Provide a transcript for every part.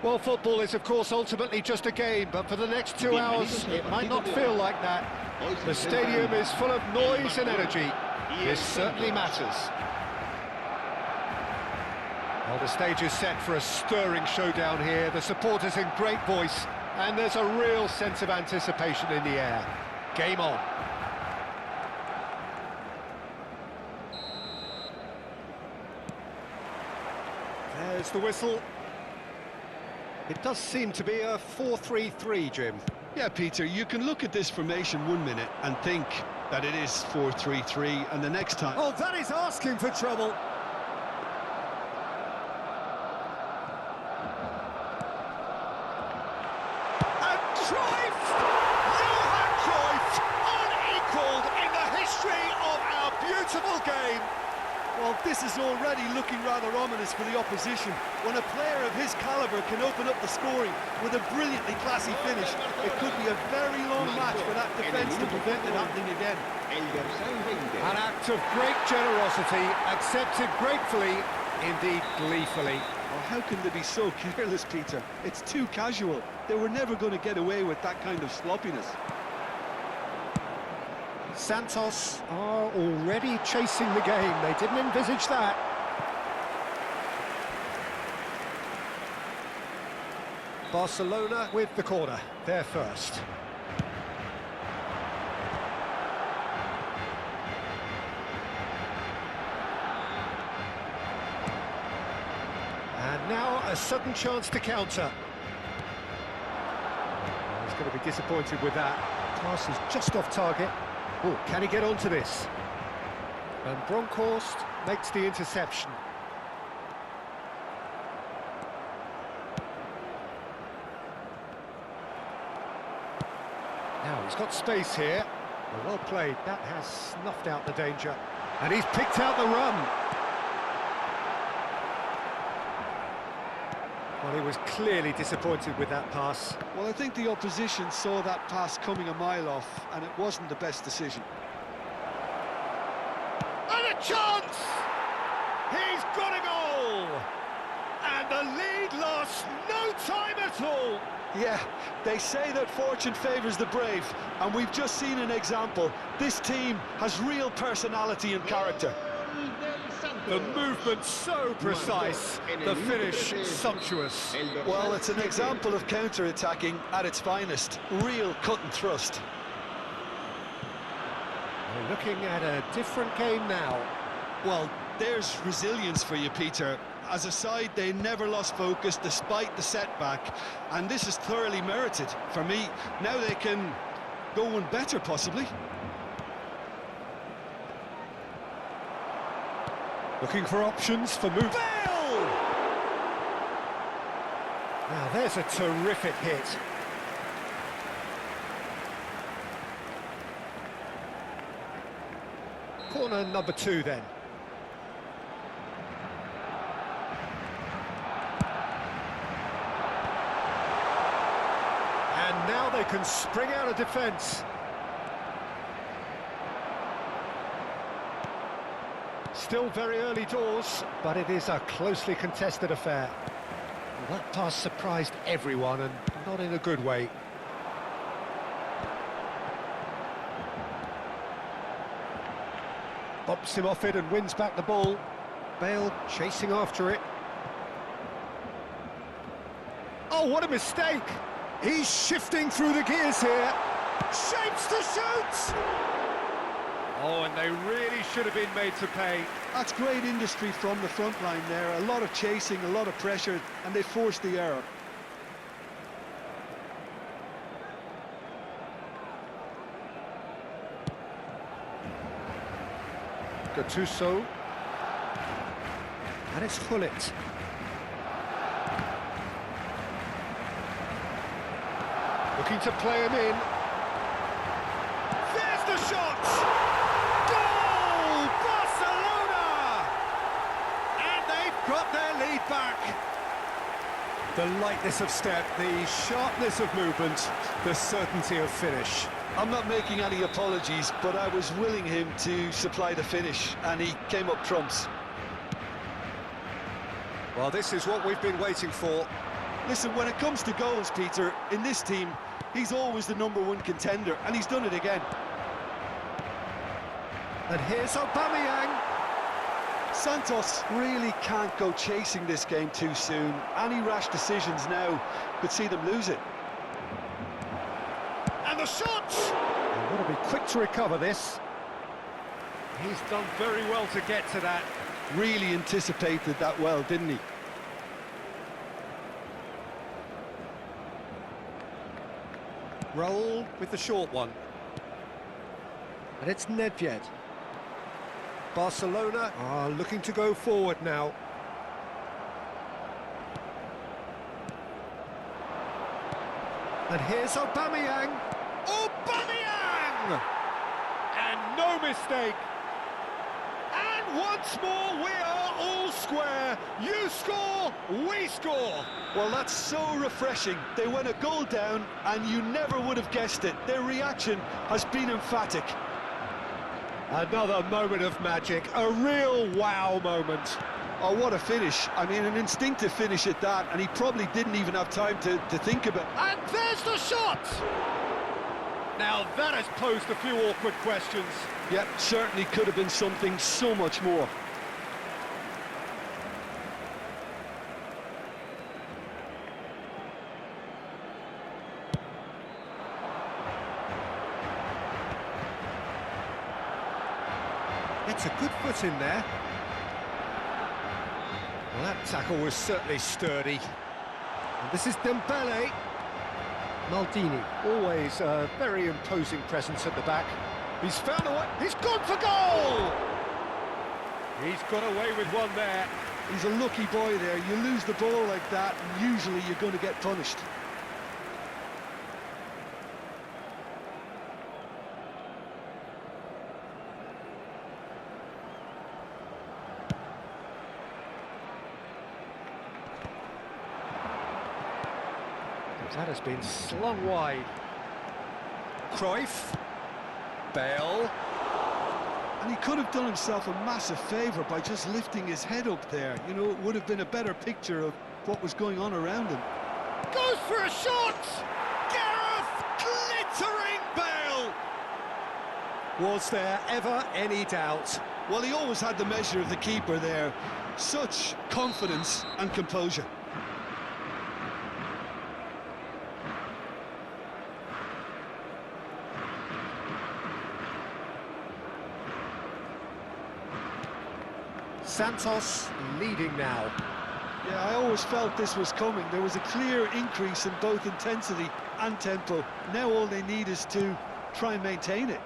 Well, football is, of course, ultimately just a game, but for the next 2 hours, it might not feel like that. The stadium is full of noise and energy. This certainly matters. Well, the stage is set for a stirring showdown here. The supporters in great voice, and there's a real sense of anticipation in the air. Game on. There's the whistle. It does seem to be a 4-3-3, Jim. Yeah, Peter, you can look at this formation 1 minute and think that it is 4-3-3, and the next time... Oh, that is asking for trouble. And Cruyff! Johan Cruyff! Unequalled in the history of our beautiful game. Well, this is already looking rather ominous for the opposition. When a player of his calibre can open up the scoring with a brilliantly classy finish, it could be a very long match for that defence to prevent it happening again. An act of great generosity, accepted gratefully, indeed gleefully. Well, how can they be so careless, Peter? It's too casual. They were never going to get away with that kind of sloppiness. Santos are already chasing the game. They didn't envisage that. Barcelona with the corner. They're first. And now a sudden chance to counter. He's going to be disappointed with that. Pass is just off target. Oh, can he get onto this? And Bronkhorst makes the interception. Now, he's got space here. Well played. That has snuffed out the danger. And he's picked out the run. Well, he was clearly disappointed with that pass. Well, I think the opposition saw that pass coming a mile off, and it wasn't the best decision. And a chance! He's got a goal! And the lead lost no time at all! Yeah, they say that fortune favours the brave, and we've just seen an example. This team has real personality and character. The movement so precise, the finish sumptuous. Well, it's an example of counter-attacking at its finest. Real cut and thrust. We're looking at a different game now. Well, there's resilience for you, Peter. As a side, they never lost focus despite the setback, and this is thoroughly merited. For me, now they can go one better, possibly. Looking for options for move. Bale! Now there's a terrific hit. Corner number 2 then. And now they can spring out of defence. Still very early doors, but it is a closely contested affair. Well, that pass surprised everyone, and not in a good way. Bumps him off it and wins back the ball. Bale chasing after it. Oh, what a mistake! He's shifting through the gears here. Shapes to shoot! Oh, and they really should have been made to pay. That's great industry from the front line there. A lot of chasing, a lot of pressure, and they forced the error. Gattuso. And it's Hullet. Looking to play him in. There's the shot! Goal! Barcelona! And they've got their lead back. The lightness of step, the sharpness of movement, the certainty of finish. I'm not making any apologies, but I was willing him to supply the finish, and he came up trumps. Well, this is what we've been waiting for. Listen, when it comes to goals, Peter, in this team, he's always the #1 contender, and he's done it again. And here's Aubameyang. Santos really can't go chasing this game too soon. Any rash decisions now could see them lose it. And the shot! They've got to be quick to recover this. He's done very well to get to that. Really anticipated that well, didn't he? Raul with the short one. And it's Nedved. Barcelona are looking to go forward now. And here's Aubameyang. Aubameyang! And no mistake. And once more we are all square. You score, we score. Well, that's so refreshing. They went a goal down, and you never would have guessed it. Their reaction has been emphatic. Another moment of magic, a real wow moment. Oh, what a finish. I mean, an instinctive finish at that, and he probably didn't even have time to think of it. And there's the shot! Now that has posed a few awkward questions. Yeah, certainly could have been something so much more. It's a good foot in there. Well, that tackle was certainly sturdy. And this is Dembele. Maldini, always a very imposing presence at the back. He's found a way, he's gone for goal! He's got away with one there. He's a lucky boy there. You lose the ball like that, and usually you're going to get punished. That has been slung wide. Cruyff. Bale. And he could have done himself a massive favour by just lifting his head up there. You know, it would have been a better picture of what was going on around him. Goes for a shot! Gareth glittering Bale! Was there ever any doubt? Well, he always had the measure of the keeper there. Such confidence and composure. Santos leading now. Yeah, I always felt this was coming. There was a clear increase in both intensity and tempo. Now all they need is to try and maintain it.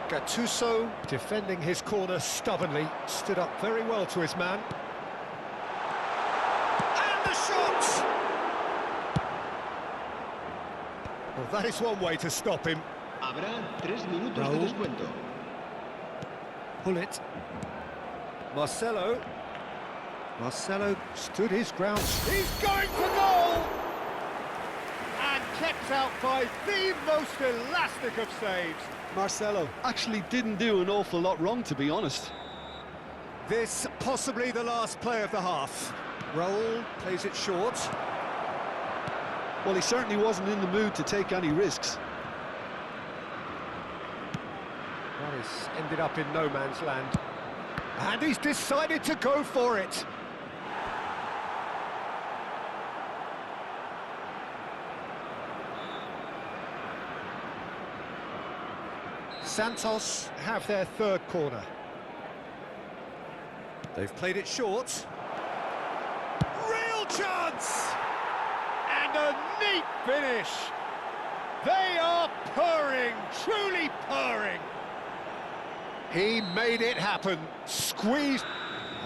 Gattuso defending his corner stubbornly, stood up very well to his man. And the shot! Well, that is one way to stop him. Habrá 3 minutos de descuento. Pull it. Marcelo stood his ground. He's going for goal! And kept out by the most elastic of saves. Marcelo actually didn't do an awful lot wrong, to be honest. This possibly the last play of the half. Raul plays it short. Well, he certainly wasn't in the mood to take any risks. That has ended up in no man's land. And he's decided to go for it. Santos have their third corner. They've played it short. Real chance! And a neat finish. They are purring, truly purring. He made it happen, squeezed,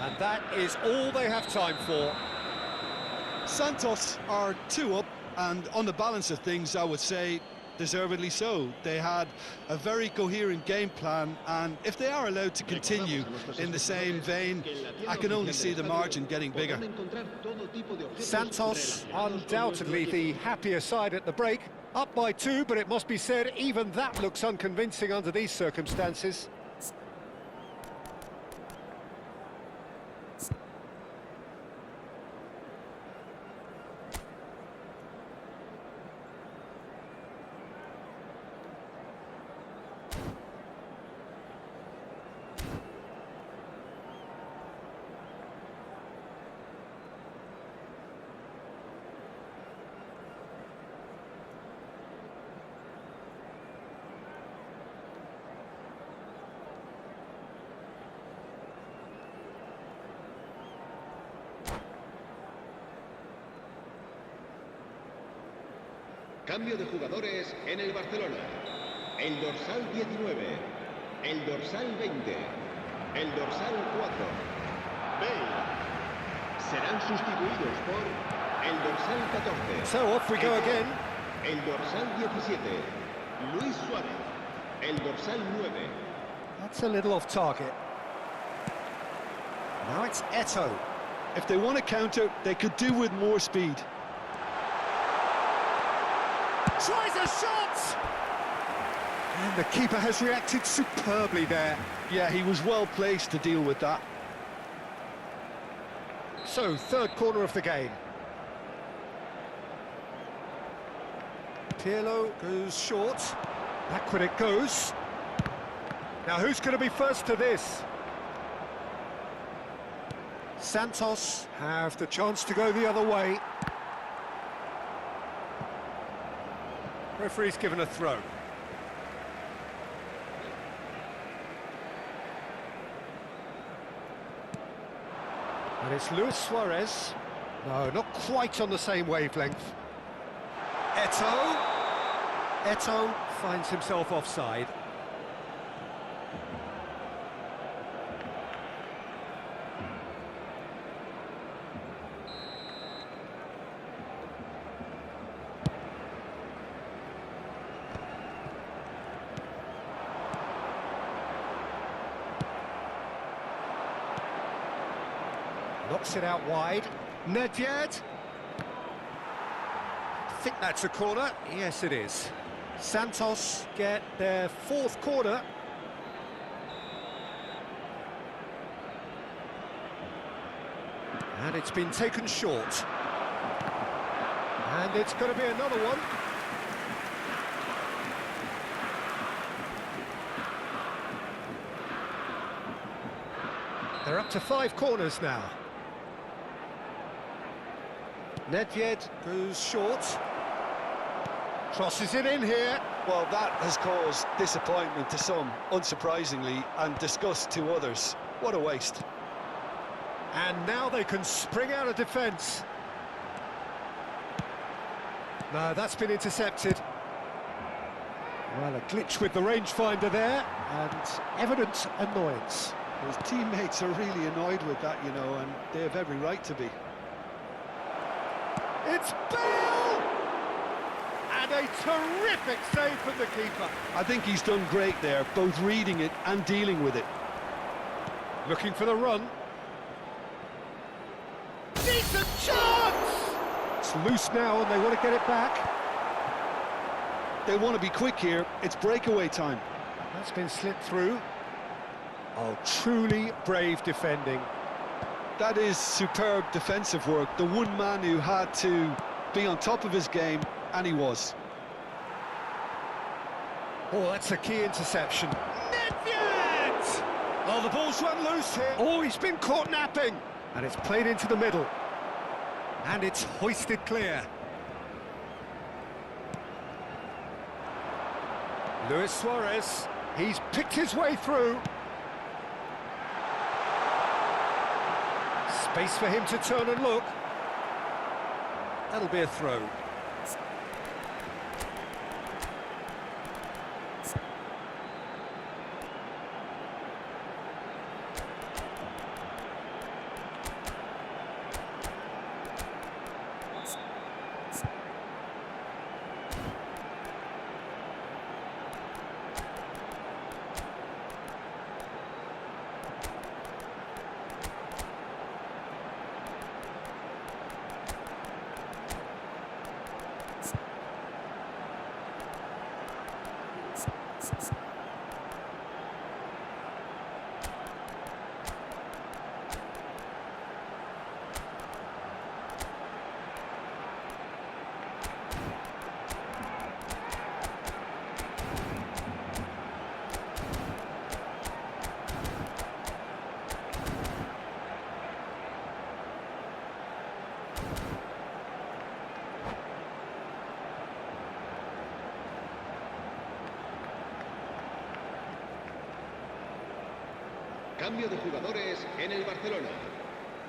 and that is all they have time for. Santos are 2 up, and on the balance of things, I would say, deservedly so. They had a very coherent game plan, and if they are allowed to continue in the same vein, I can only see the margin getting bigger. Santos, undoubtedly the happier side at the break. Up by 2, but it must be said, even that looks unconvincing under these circumstances. Cambio de jugadores en el Barcelona. El dorsal 19, el dorsal 20, el dorsal 4, Bale. Serán sustituidos por el dorsal 14. So off we go again. El dorsal 17, Luis Suárez. El dorsal 9. That's a little off target. Now it's Eto'o. If they want to counter, they could do with more speed. Tries a shot! And the keeper has reacted superbly there. Yeah, he was well placed to deal with that. So, third corner of the game. Pirlo goes short. Backward it goes. Now who's going to be first to this? Santos have the chance to go the other way. Referee's given a throw. And it's Luis Suarez. No, not quite on the same wavelength. Eto'o. Eto'o finds himself offside. Knocks it out wide. Nedved. I think that's a corner. Yes, it is. Santos get their fourth corner. And it's been taken short. And it's going to be another one. They're up to 5 corners now. Nedved goes short. Crosses it in here. Well, that has caused disappointment to some, unsurprisingly, and disgust to others. What a waste. And now they can spring out of defence. No, that's been intercepted. Well, a glitch with the rangefinder there, and evident annoyance. His teammates are really annoyed with that, you know, and they have every right to be. It's Bale! And a terrific save from the keeper. I think he's done great there, both reading it and dealing with it. Looking for the run. Decent chance! It's loose now and they want to get it back. They want to be quick here. It's breakaway time. That's been slipped through. Oh, truly brave defending. That is superb defensive work. The one man who had to be on top of his game, and he was. Oh, that's a key interception. Nedved! Oh, the ball's run loose here. Oh, he's been caught napping. And it's played into the middle. And it's hoisted clear. Luis Suarez, he's picked his way through. Space for him to turn and look. That'll be a throw. Cambio de jugadores en el Barcelona.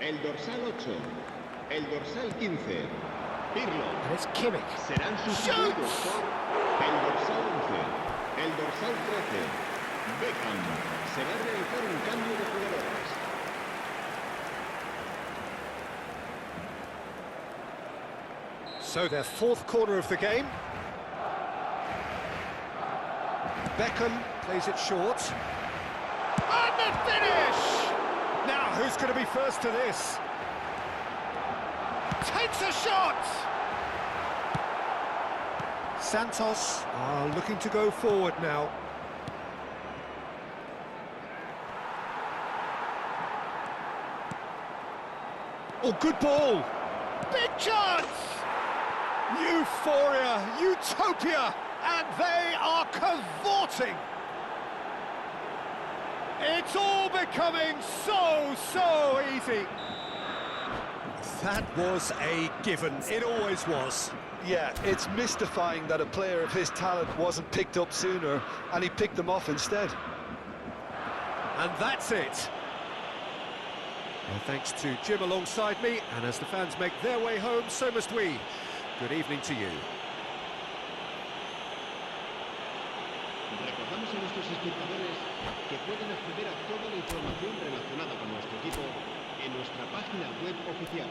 El dorsal 8, el dorsal 15, Pirlo. And it's Kimmich. Serán sustituidos por el dorsal 11, el dorsal 13, Beckham. Se va a realizar un cambio de jugadores. So their fourth corner of the game. Beckham plays it short. And the finish! Now, who's going to be first to this? Takes a shot! Santos are looking to go forward now. Oh, good ball! Big chance! Euphoria, utopia, and they are cavorting! It's all becoming so easy. That was a given. It always was. Yeah, it's mystifying that a player of his talent wasn't picked up sooner, and he picked them off instead. And that's it. Well, thanks to Jim alongside me, and as the fans make their way home, so must we. Good evening to you. Recordamos a nuestros espectadores que pueden acceder a toda la información relacionada con nuestro equipo en nuestra página web oficial.